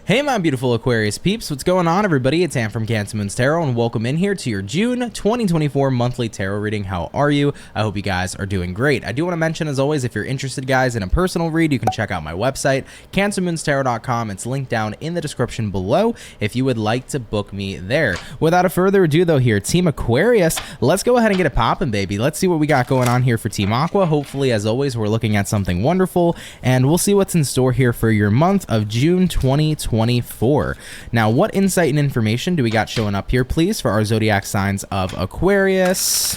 Hey my beautiful Aquarius peeps, what's going on everybody? It's Am from CancerMoonsTarot and welcome in here to your June 2024 monthly tarot reading. How are you? I hope you guys are doing great. I do want to mention, as always, if you're interested guys in a personal read, you can check out my website, CancerMoonsTarot.com. It's linked down in the description below if you would like to book me there. Without a further ado though here, Team Aquarius, let's go ahead and get it popping, baby. Let's see what we got going on here for Team Aqua. Hopefully, as always, we're looking at something wonderful and we'll see what's in store here for your month of June 2024. Now, what insight and information do we got showing up here, please, for our zodiac signs of Aquarius,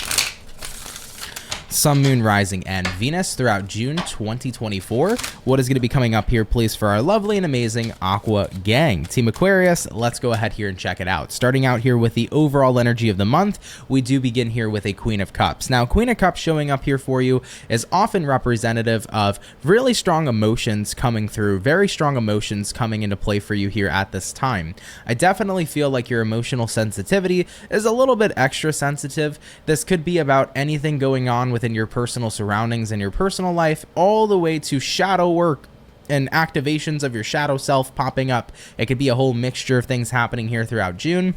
Sun, Moon, Rising, and Venus throughout June 2024? What is going to be coming up here, please, for our lovely and amazing Aqua gang? Team Aquarius, let's go ahead here and check it out. Starting out here with the overall energy of the month, we do begin here with a Queen of Cups. Now, Queen of Cups showing up here for you is often representative of really strong emotions coming through, very strong emotions coming into play for you here at this time. I definitely feel like your emotional sensitivity is a little bit extra sensitive. This could be about anything going on within your personal surroundings and your personal life, all the way to shadow work and activations of your shadow self popping up. It could be a whole mixture of things happening here throughout June.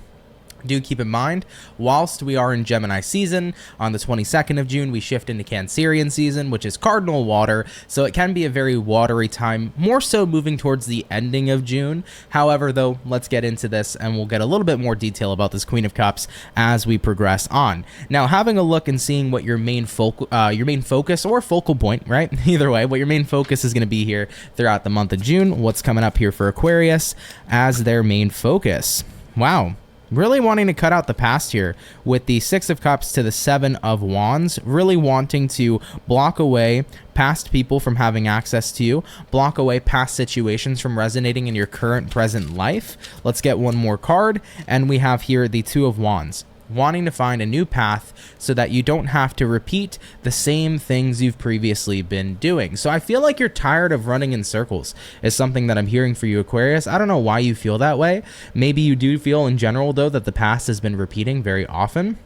Do keep in mind, whilst we are in Gemini season, on the 22nd of June, we shift into Cancerian season, which is cardinal water, so it can be a very watery time, more so moving towards the ending of June. However, though, let's get into this, and we'll get a little bit more detail about this Queen of Cups as we progress on. Now, having a look and seeing what your main focus or focal point, right? Either way, what your main focus is going to be here throughout the month of June, what's coming up here for Aquarius as their main focus. Wow. Really wanting to cut out the past here with the Six of Cups to the Seven of Wands, really wanting to block away past people from having access to you, block away past situations from resonating in your current present life. Let's get one more card, and we have here the Two of Wands. Wanting to find a new path so that you don't have to repeat the same things you've previously been doing. So I feel like you're tired of running in circles is something that I'm hearing for you, Aquarius. I don't know why you feel that way. Maybe you do feel in general, though, that the past has been repeating very often.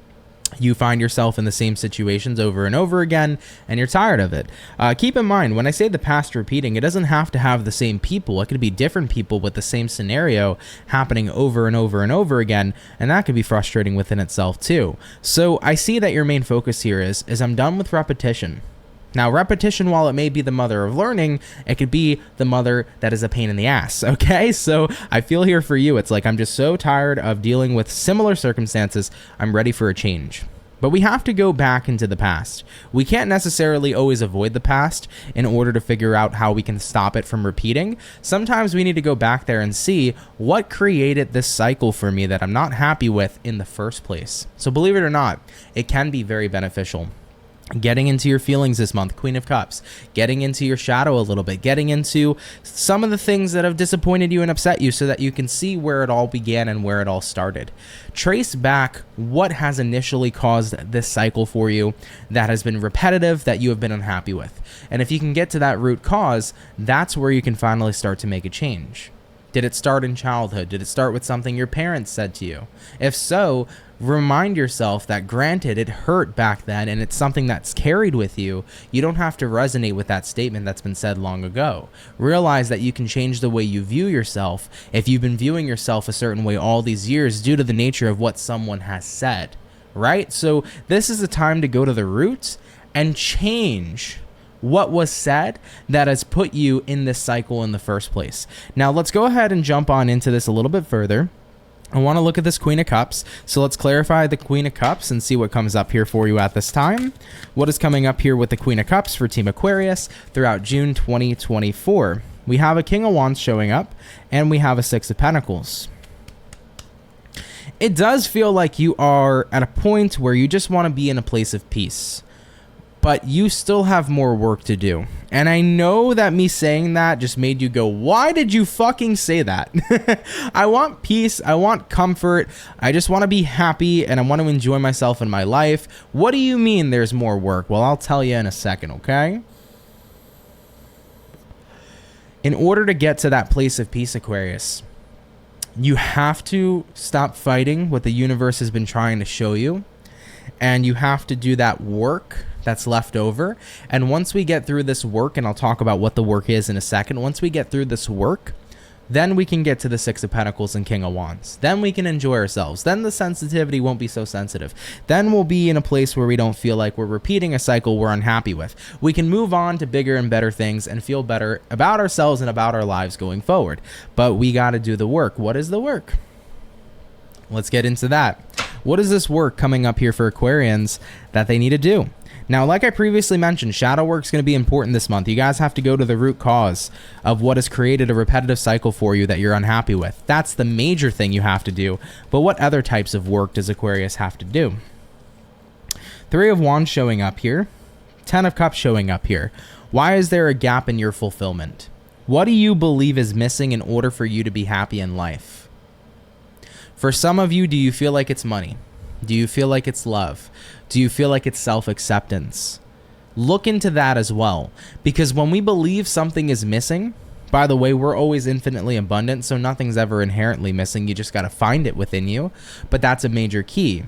You find yourself in the same situations over and over again, and you're tired of it. Keep in mind, when I say the past repeating, it doesn't have to have the same people. It could be different people with the same scenario happening over and over and over again, and that could be frustrating within itself too. So I see that your main focus here is I'm done with repetition. Now, repetition, while it may be the mother of learning, it could be the mother that is a pain in the ass, okay? So I feel here for you, it's like I'm just so tired of dealing with similar circumstances, I'm ready for a change. But we have to go back into the past. We can't necessarily always avoid the past in order to figure out how we can stop it from repeating. Sometimes we need to go back there and see what created this cycle for me that I'm not happy with in the first place. So believe it or not, it can be very beneficial. Getting into your feelings this month, Queen of Cups, getting into your shadow a little bit, getting into some of the things that have disappointed you and upset you so that you can see where it all began and where it all started. Trace back what has initially caused this cycle for you that has been repetitive, that you have been unhappy with. And if you can get to that root cause, that's where you can finally start to make a change. Did it start in childhood? Did it start with something your parents said to you? If so, remind yourself that granted it hurt back then and it's something that's carried with you, you don't have to resonate with that statement that's been said long ago. Realize that you can change the way you view yourself if you've been viewing yourself a certain way all these years due to the nature of what someone has said, right? So this is the time to go to the roots and change what was said that has put you in this cycle in the first place. Now let's go ahead and jump on into this a little bit further. I want to look at this Queen of Cups. So let's clarify the Queen of Cups and see what comes up here for you at this time. What is coming up here with the Queen of Cups for Team Aquarius throughout June 2024? We have a King of Wands showing up, and we have a Six of Pentacles. It does feel like you are at a point where you just want to be in a place of peace, but you still have more work to do. And I know that me saying that just made you go, why did you fucking say that? I want peace, I want comfort, I just want to be happy, and I want to enjoy myself in my life. What do you mean there's more work? Well, I'll tell you in a second, okay? In order to get to that place of peace, Aquarius, you have to stop fighting what the universe has been trying to show you, and you have to do that work that's left over. And once we get through this work, and I'll talk about what the work is in a second, once we get through this work, Then we can get to the Six of Pentacles and King of Wands. Then we can enjoy ourselves. Then the sensitivity won't be so sensitive. Then we'll be in a place where we don't feel like we're repeating a cycle we're unhappy with. We can move on to bigger and better things and feel better about ourselves and about our lives going forward. But we got to do the work. What is the work? Let's get into that. What is this work coming up here for Aquarians that they need to do? Now, like I previously mentioned, shadow work is going to be important this month. You guys have to go to the root cause of what has created a repetitive cycle for you that you're unhappy with. That's the major thing you have to do. But what other types of work does Aquarius have to do? Three of Wands showing up here. 10 of Cups showing up here. Why is there a gap in your fulfillment? What do you believe is missing in order for you to be happy in life? For some of you, do you feel like it's money? Do you feel like it's love? Do you feel like it's self-acceptance? Look into that as well. Because when we believe something is missing, by the way, we're always infinitely abundant, so nothing's ever inherently missing. You just got to find it within you. But that's a major key.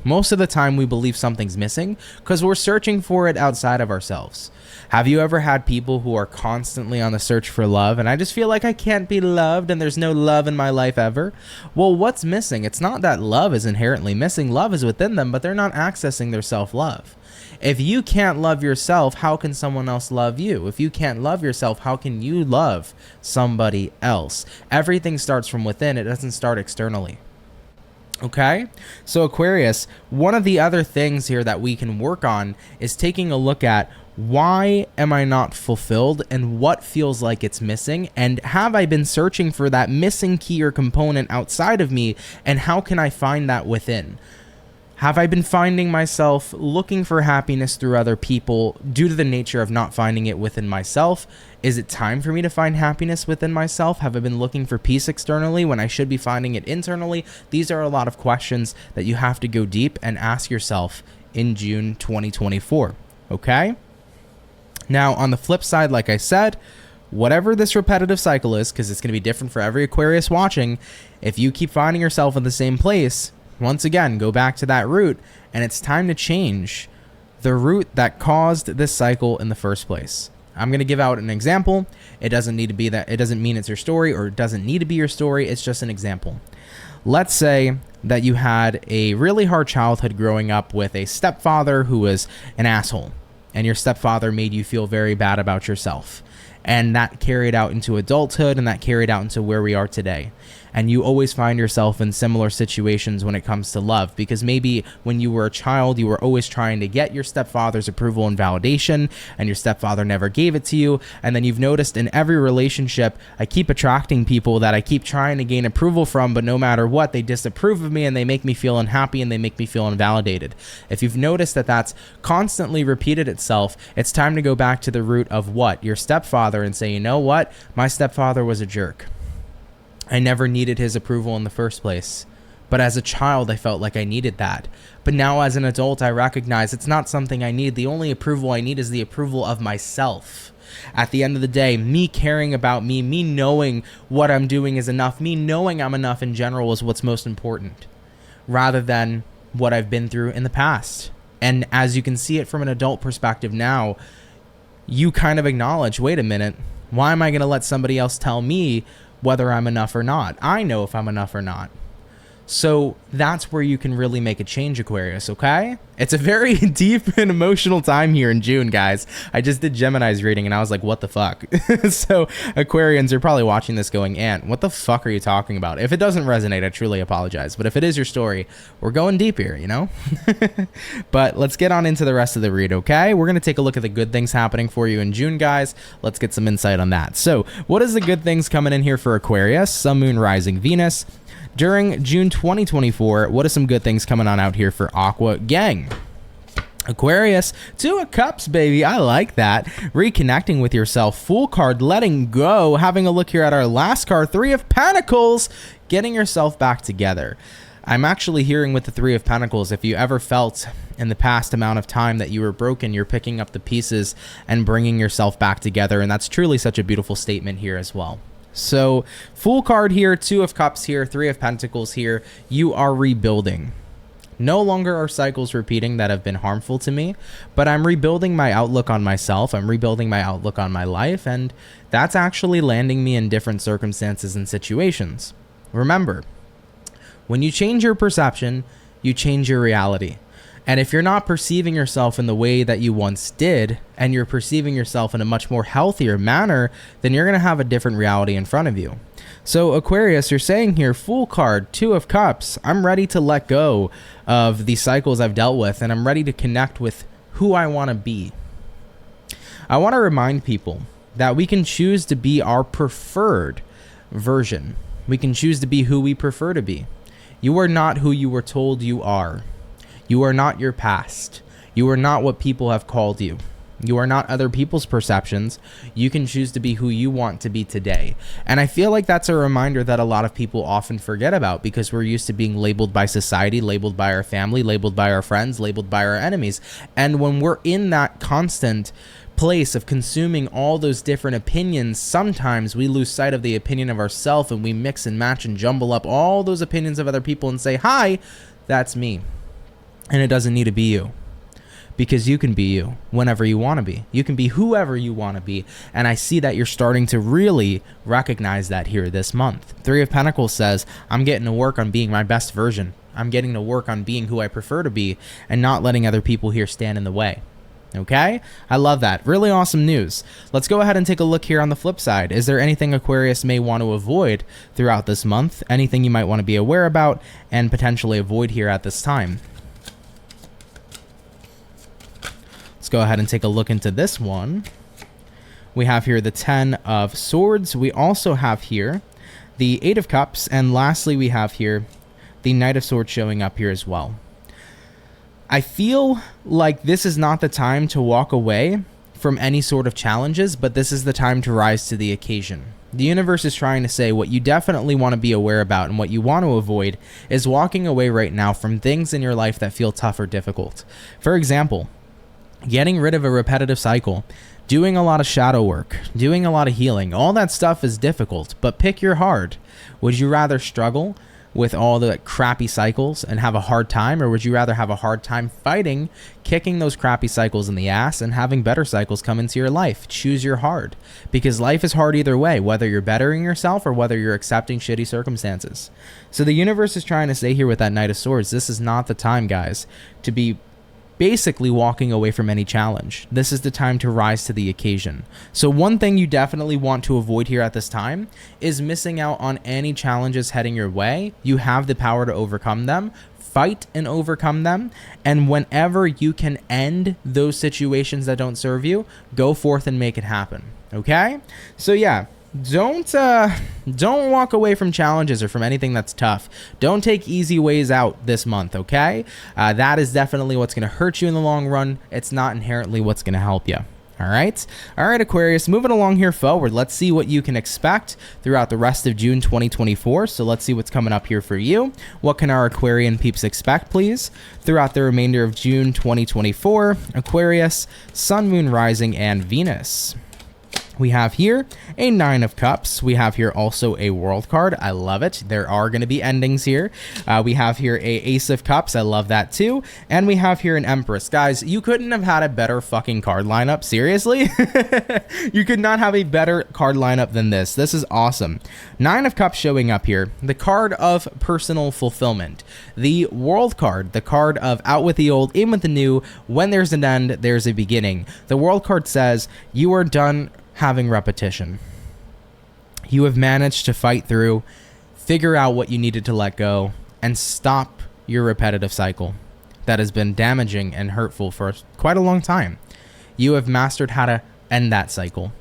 Most of the time we believe something's missing because we're searching for it outside of ourselves. Have you ever had people who are constantly on the search for love and I just feel like I can't be loved and there's no love in my life ever? Well, what's missing? It's not that love is inherently missing. Love is within them, but they're not accessing their self-love. If you can't love yourself, how can someone else love you? If you can't love yourself, how can you love somebody else? Everything starts from within. It doesn't start externally. Okay, so Aquarius, one of the other things here that we can work on is taking a look at why am I not fulfilled and what feels like it's missing, and have I been searching for that missing key or component outside of me, and how can I find that within? Have I been finding myself looking for happiness through other people due to the nature of not finding it within myself? Is it time for me to find happiness within myself? Have I been looking for peace externally when I should be finding it internally? These are a lot of questions that you have to go deep and ask yourself in June 2024, okay? Now, on the flip side, like I said, whatever this repetitive cycle is, because it's going to be different for every Aquarius watching, if you keep finding yourself in the same place, once again, go back to that root, and it's time to change the root that caused this cycle in the first place. I'm going to give out an example. It doesn't need to be that. It doesn't mean it's your story, or it doesn't need to be your story. It's just an example. Let's say that you had a really hard childhood growing up with a stepfather who was an asshole, and your stepfather made you feel very bad about yourself. And that carried out into adulthood, and that carried out into where we are today. And you always find yourself in similar situations when it comes to love, because maybe when you were a child, you were always trying to get your stepfather's approval and validation, and your stepfather never gave it to you. And then you've noticed in every relationship, I keep attracting people that I keep trying to gain approval from, but no matter what, they disapprove of me and they make me feel unhappy and they make me feel invalidated. If you've noticed that that's constantly repeated itself, it's time to go back to the root of what? Your stepfather, and say, you know what? My stepfather was a jerk. I never needed his approval in the first place. But as a child, I felt like I needed that. But now as an adult, I recognize it's not something I need. The only approval I need is the approval of myself. At the end of the day, me caring about me knowing what I'm doing is enough, me knowing I'm enough in general is what's most important, rather than what I've been through in the past. And as you can see it from an adult perspective now, you kind of acknowledge, wait a minute, why am I going to let somebody else tell me whether I'm enough or not? I know if I'm enough or not. So that's where you can really make a change, Aquarius, okay? It's a very deep and emotional time here in June, guys. I just did Gemini's reading and I was like, what the fuck? So Aquarians, you're probably watching this going, Ant, what the fuck are you talking about? If it doesn't resonate, I truly apologize. But if it is your story, we're going deep here, you know? But let's get on into the rest of the read, okay? We're going to take a look at the good things happening for you in June, guys. Let's get some insight on that. So what is the good things coming in here for Aquarius? Sun, Moon, Rising, Venus. During June 2024, what are some good things coming on out here for Aqua Gang? Aquarius, 2 of Cups, baby. I like that. Reconnecting with yourself. Fool card, letting go. Having a look here at our last card, 3 of Pentacles. Getting yourself back together. I'm actually hearing with the 3 of Pentacles, if you ever felt in the past amount of time that you were broken, you're picking up the pieces and bringing yourself back together. And that's truly such a beautiful statement here as well. So Fool card here, 2 of Cups here, 3 of Pentacles here. You are rebuilding. No longer are cycles repeating that have been harmful to me, but I'm rebuilding my outlook on myself. I'm rebuilding my outlook on my life, and that's actually landing me in different circumstances and situations. Remember, when you change your perception, you change your reality. And if you're not perceiving yourself in the way that you once did, and you're perceiving yourself in a much more healthier manner, then you're going to have a different reality in front of you. So Aquarius, you're saying here, Fool card, 2 of Cups. I'm ready to let go of the cycles I've dealt with, and I'm ready to connect with who I want to be. I want to remind people that we can choose to be our preferred version. We can choose to be who we prefer to be. You are not who you were told you are. You are not your past. You are not what people have called you. You are not other people's perceptions. You can choose to be who you want to be today. And I feel like that's a reminder that a lot of people often forget about, because we're used to being labeled by society, labeled by our family, labeled by our friends, labeled by our enemies. And when we're in that constant place of consuming all those different opinions, sometimes we lose sight of the opinion of ourselves, and we mix and match and jumble up all those opinions of other people and say, hi, that's me. And it doesn't need to be you, because you can be you whenever you want to be. You can be whoever you want to be. And I see that you're starting to really recognize that here this month. 3 of Pentacles says, I'm getting to work on being my best version. I'm getting to work on being who I prefer to be, and not letting other people here stand in the way. Okay? I love that. Really awesome news. Let's go ahead and take a look here on the flip side. Is there anything Aquarius may want to avoid throughout this month? Anything you might want to be aware about and potentially avoid here at this time? Let's go ahead and take a look into this one. We have here the 10 of Swords. We also have here the 8 of Cups. And lastly, we have here the Knight of Swords showing up here as well. I feel like this is not the time to walk away from any sort of challenges, but this is the time to rise to the occasion. The universe is trying to say what you definitely want to be aware about and what you want to avoid is walking away right now from things in your life that feel tough or difficult. For example, getting rid of a repetitive cycle, doing a lot of shadow work, doing a lot of healing. All that stuff is difficult, but pick your heart. Would you rather struggle with all the crappy cycles and have a hard time, or would you rather have a hard time fighting, kicking those crappy cycles in the ass and having better cycles come into your life? Choose your hard, because life is hard either way, whether you're bettering yourself or whether you're accepting shitty circumstances. So the universe is trying to say here with that Knight of Swords, this is not the time, guys, to be basically walking away from any challenge. This is the time to rise to the occasion. So one thing you definitely want to avoid here at this time is missing out on any challenges heading your way. You have the power to overcome them. Fight and overcome them. And whenever you can end those situations that don't serve you, go forth and make it happen. Okay? So yeah, don't walk away from challenges or from anything that's tough. Don't take easy ways out this month, okay? That is definitely what's going to hurt you in the long run. It's not inherently what's going to help you. All right, Aquarius, moving along here forward. Let's see what you can expect throughout the rest of June 2024. So let's see what's coming up here for you. What can our Aquarian peeps expect, please, throughout the remainder of June 2024? Aquarius, Sun, Moon, Rising, and Venus. We have here a 9 of Cups. We have here also a World card. I love it. There are going to be endings here. We have here a Ace of Cups. I love that too. And we have here an Empress. Guys, you couldn't have had a better fucking card lineup. Seriously? You could not have a better card lineup than this. This is awesome. 9 of Cups showing up here. The card of personal fulfillment. The World card. The card of out with the old, in with the new. When there's an end, there's a beginning. The World card says you are done having repetition. You have managed to fight through, figure out what you needed to let go, and stop your repetitive cycle that has been damaging and hurtful for quite a long time. You have mastered how to end that cycle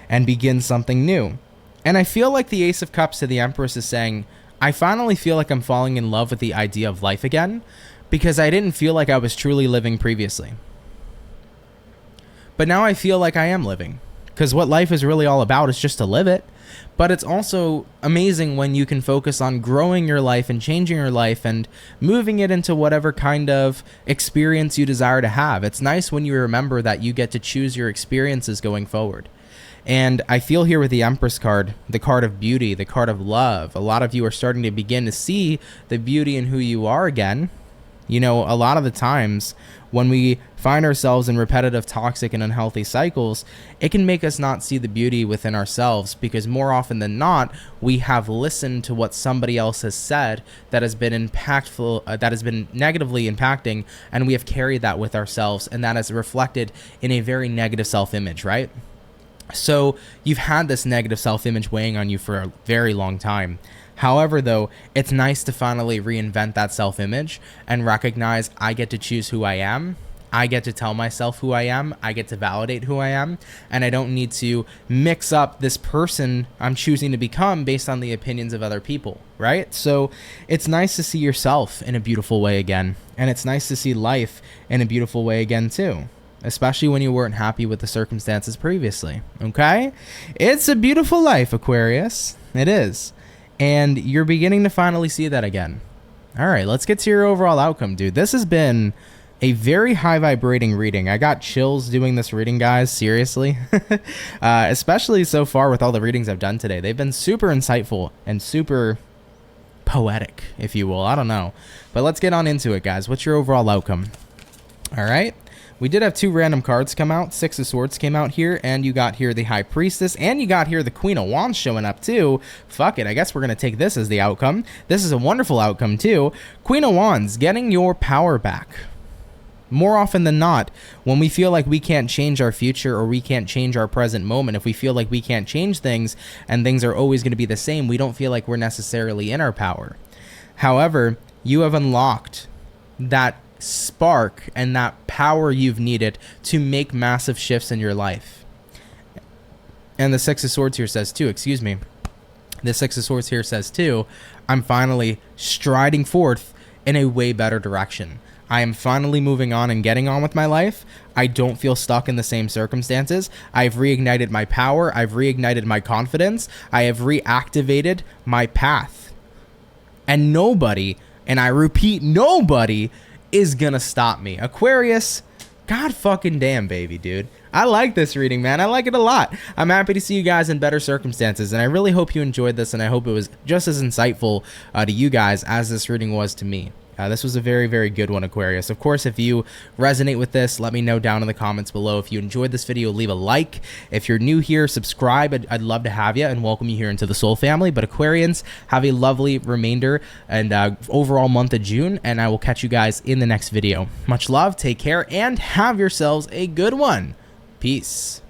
and begin something new. And I feel like the Ace of Cups to the Empress is saying, I finally feel like I'm falling in love with the idea of life again, because I didn't feel like I was truly living previously. But now I feel like I am living. Because what life is really all about is just to live it. But it's also amazing when you can focus on growing your life and changing your life and moving it into whatever kind of experience you desire to have. It's nice when you remember that you get to choose your experiences going forward. And I feel here with the Empress card, the card of beauty, the card of love, a lot of you are starting to begin to see the beauty in who you are again. You know, a lot of the times when we find ourselves in repetitive, toxic, and unhealthy cycles, it can make us not see the beauty within ourselves, because more often than not, we have listened to what somebody else has said that has been impactful, that has been negatively impacting, and we have carried that with ourselves, and that is reflected in a very negative self-image, right? So you've had this negative self-image weighing on you for a very long time. However, though, it's nice to finally reinvent that self-image and recognize I get to choose who I am. I get to tell myself who I am. I get to validate who I am. And I don't need to mix up this person I'm choosing to become based on the opinions of other people, right? So it's nice to see yourself in a beautiful way again. And it's nice to see life in a beautiful way again, too. Especially when you weren't happy with the circumstances previously, okay? It's a beautiful life, Aquarius. It is. And you're beginning to finally see that again. All right, let's get to your overall outcome, dude. This has been a very high vibrating reading. I got chills doing this reading, guys, seriously. Especially so far with all the readings I've done today. They've been super insightful and super poetic, if you will. I don't know. But let's get on into it, guys. What's your overall outcome? All right. We did have 2 random cards come out. 6 of Swords came out here, and you got here the High Priestess, and you got here the Queen of Wands showing up too. Fuck it, I guess we're going to take this as the outcome. This is a wonderful outcome too. Queen of Wands, getting your power back. More often than not, when we feel like we can't change our future or we can't change our present moment, if we feel like we can't change things and things are always going to be the same, we don't feel like we're necessarily in our power. However, you have unlocked that spark and that power you've needed to make massive shifts in your life. And the 6 of Swords here says too, excuse me. The 6 of Swords here says too, I'm finally striding forth in a way better direction. I am finally moving on and getting on with my life. I don't feel stuck in the same circumstances. I've reignited my power. I've reignited my confidence. I have reactivated my path. And nobody, and I repeat, nobody is gonna stop me. Aquarius, god fucking damn, baby, dude. I like this reading, man. I like it a lot. I'm happy to see you guys in better circumstances, and I really hope you enjoyed this, and I hope it was just as insightful to you guys as this reading was to me. This was a very, very good one, Aquarius. Of course, if you resonate with this, let me know down in the comments below. If you enjoyed this video, leave a like. If you're new here, subscribe. I'd love to have you and welcome you here into the Soul family. But Aquarians, have a lovely remainder and overall month of June, and I will catch you guys in the next video. Much love, take care, and have yourselves a good one. Peace.